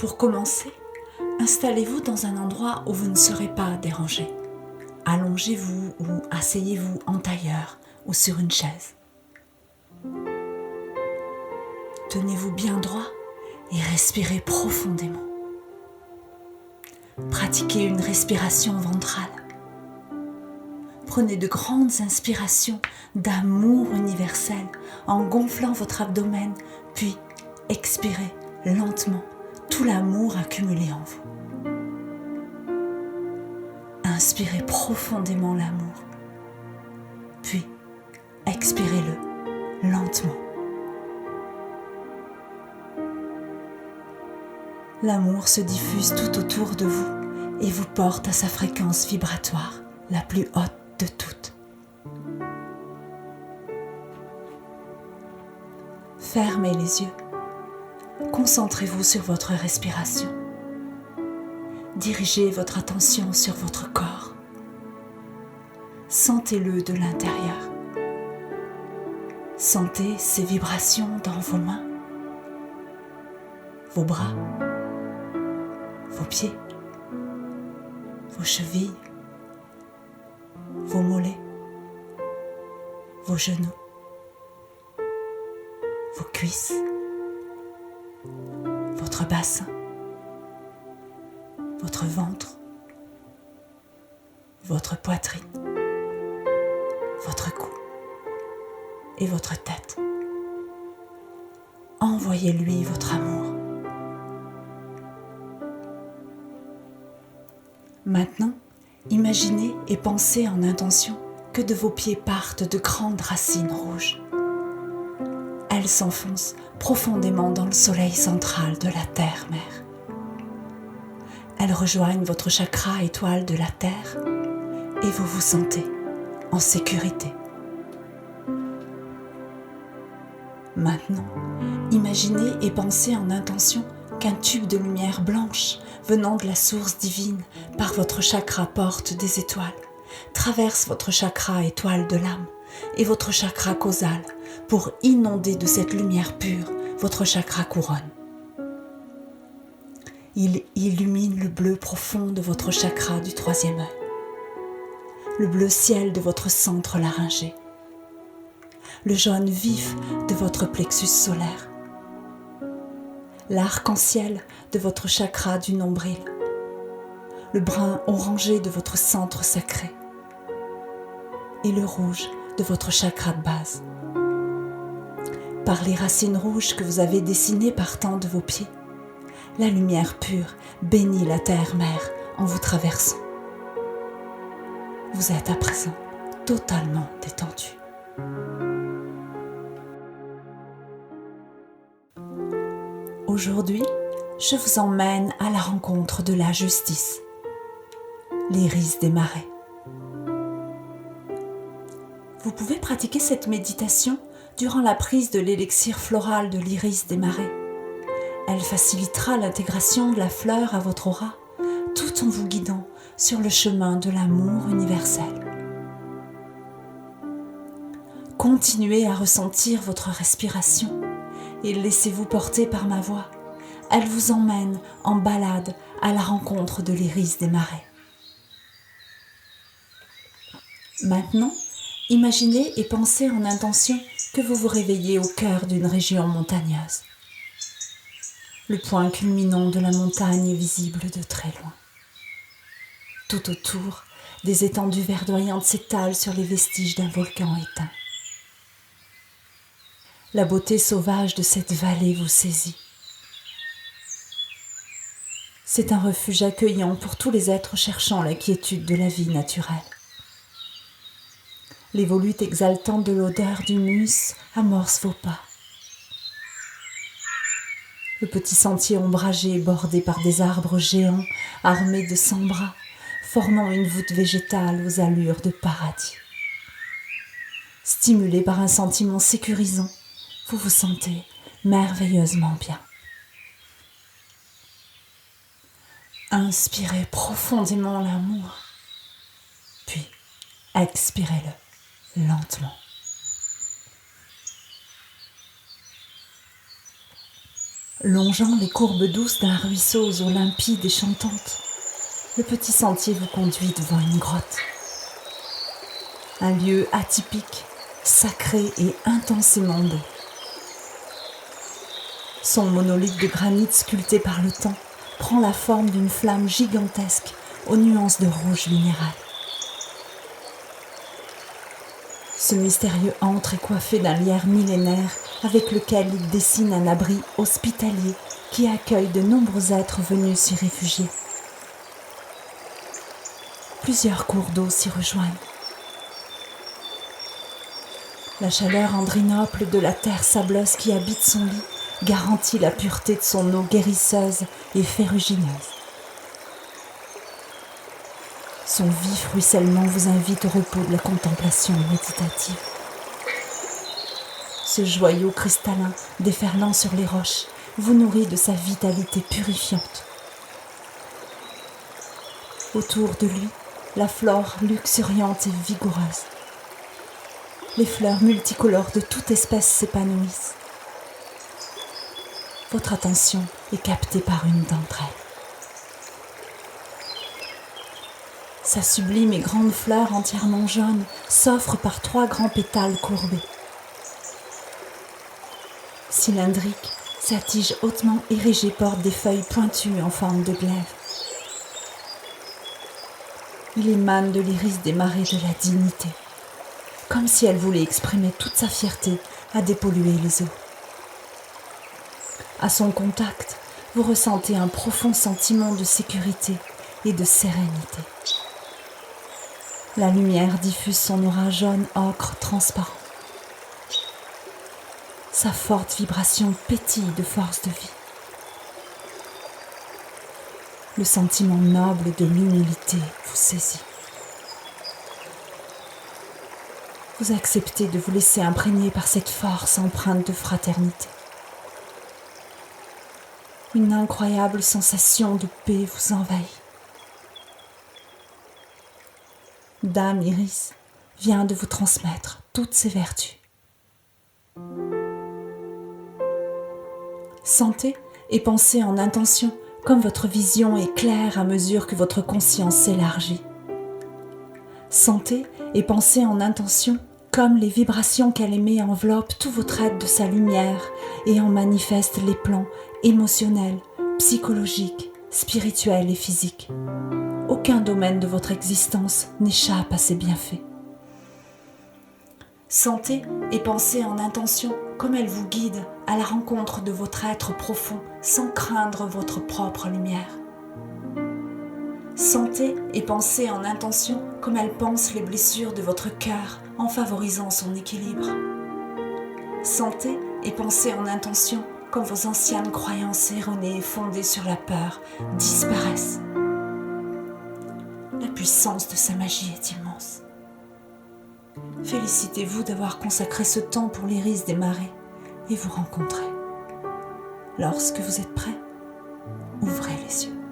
Pour commencer, installez-vous dans un endroit où vous ne serez pas dérangé. Allongez-vous ou asseyez-vous en tailleur ou sur une chaise. Tenez-vous bien droit et respirez profondément. Pratiquez une respiration ventrale. Prenez de grandes inspirations d'amour universel en gonflant votre abdomen, puis expirez lentement tout l'amour accumulé en vous. Inspirez profondément l'amour, puis expirez-le lentement. L'amour se diffuse tout autour de vous et vous porte à sa fréquence vibratoire, la plus haute de toutes. Fermez les yeux. Concentrez-vous sur votre respiration. Dirigez votre attention sur votre corps. Sentez-le de l'intérieur. Sentez ces vibrations dans vos mains, vos bras, vos pieds, vos chevilles, vos mollets, vos genoux, vos cuisses, votre bassin, votre ventre, votre poitrine, votre cou et votre tête. Envoyez-lui votre amour. Maintenant, imaginez et pensez en intention que de vos pieds partent de grandes racines rouges. Elles s'enfoncent profondément dans le soleil central de la Terre-Mère. Elles rejoignent votre chakra étoile de la Terre et vous vous sentez en sécurité. Maintenant, imaginez et pensez en intention qu'un tube de lumière blanche venant de la source divine par votre chakra porte des étoiles, traverse votre chakra étoile de l'âme et votre chakra causal pour inonder de cette lumière pure votre chakra couronne. Il illumine le bleu profond de votre chakra du troisième œil, le bleu ciel de votre centre laryngé, le jaune vif de votre plexus solaire, l'arc-en-ciel de votre chakra du nombril, le brun orangé de votre centre sacré et le rouge de votre chakra de base. Par les racines rouges que vous avez dessinées partant de vos pieds, la lumière pure bénit la Terre-Mère en vous traversant. Vous êtes à présent totalement détendu. Aujourd'hui, je vous emmène à la rencontre de la justice, l'iris des marais. Vous pouvez pratiquer cette méditation durant la prise de l'élixir floral de l'iris des marais. Elle facilitera l'intégration de la fleur à votre aura, tout en vous guidant sur le chemin de l'amour universel. Continuez à ressentir votre respiration et laissez-vous porter par ma voix. Elle vous emmène en balade à la rencontre de l'iris des marais. Maintenant, imaginez et pensez en intention que vous vous réveillez au cœur d'une région montagneuse. Le point culminant de la montagne est visible de très loin. Tout autour, des étendues verdoyantes s'étalent sur les vestiges d'un volcan éteint. La beauté sauvage de cette vallée vous saisit. C'est un refuge accueillant pour tous les êtres cherchant la quiétude de la vie naturelle. Les volutes exaltantes de l'odeur d'humus amorcent vos pas. Le petit sentier ombragé bordé par des arbres géants armés de 100 bras, formant une voûte végétale aux allures de paradis. Stimulé par un sentiment sécurisant, vous vous sentez merveilleusement bien. Inspirez profondément l'amour, puis expirez-le lentement. Longeant les courbes douces d'un ruisseau aux eaux limpides et chantantes, le petit sentier vous conduit devant une grotte. Un lieu atypique, sacré et intensément beau. Son monolithe de granit sculpté par le temps prend la forme d'une flamme gigantesque aux nuances de rouge minéral. Ce mystérieux antre est coiffé d'un lierre millénaire avec lequel il dessine un abri hospitalier qui accueille de nombreux êtres venus s'y réfugier. Plusieurs cours d'eau s'y rejoignent. La chaleur andrinople de la terre sableuse qui habite son lit garantit la pureté de son eau guérisseuse et ferrugineuse. Son vif ruissellement vous invite au repos de la contemplation méditative. Ce joyau cristallin déferlant sur les roches vous nourrit de sa vitalité purifiante. Autour de lui, la flore luxuriante et vigoureuse. Les fleurs multicolores de toute espèce s'épanouissent. Votre attention est captée par une d'entre elles. Sa sublime et grande fleur entièrement jaune s'offre par 3 grands pétales courbés. Cylindrique, sa tige hautement érigée porte des feuilles pointues en forme de glaive. Il émane de l'iris des marais de la dignité, comme si elle voulait exprimer toute sa fierté à dépolluer les eaux. À son contact, vous ressentez un profond sentiment de sécurité et de sérénité. La lumière diffuse son aura jaune ocre transparent. Sa forte vibration pétille de force de vie. Le sentiment noble de l'humilité vous saisit. Vous acceptez de vous laisser imprégner par cette force empreinte de fraternité. Une incroyable sensation de paix vous envahit. Dame Iris vient de vous transmettre toutes ses vertus. Sentez et pensez en intention comme votre vision est claire à mesure que votre conscience s'élargit. Sentez et pensez en intention comme les vibrations qu'elle émet enveloppent tout votre être de sa lumière et en manifestent les plans émotionnels, psychologiques, spirituels et physiques. Aucun domaine de votre existence n'échappe à ces bienfaits. Sentez et pensez en intention comme elle vous guide à la rencontre de votre être profond sans craindre votre propre lumière. Sentez et pensez en intention comme elle pense les blessures de votre cœur en favorisant son équilibre. Sentez et pensez en intention comme vos anciennes croyances erronées fondées sur la peur disparaissent. La puissance de sa magie est immense. Félicitez-vous d'avoir consacré ce temps pour l'iris des marais et vous rencontrer. Lorsque vous êtes prêt, ouvrez les yeux.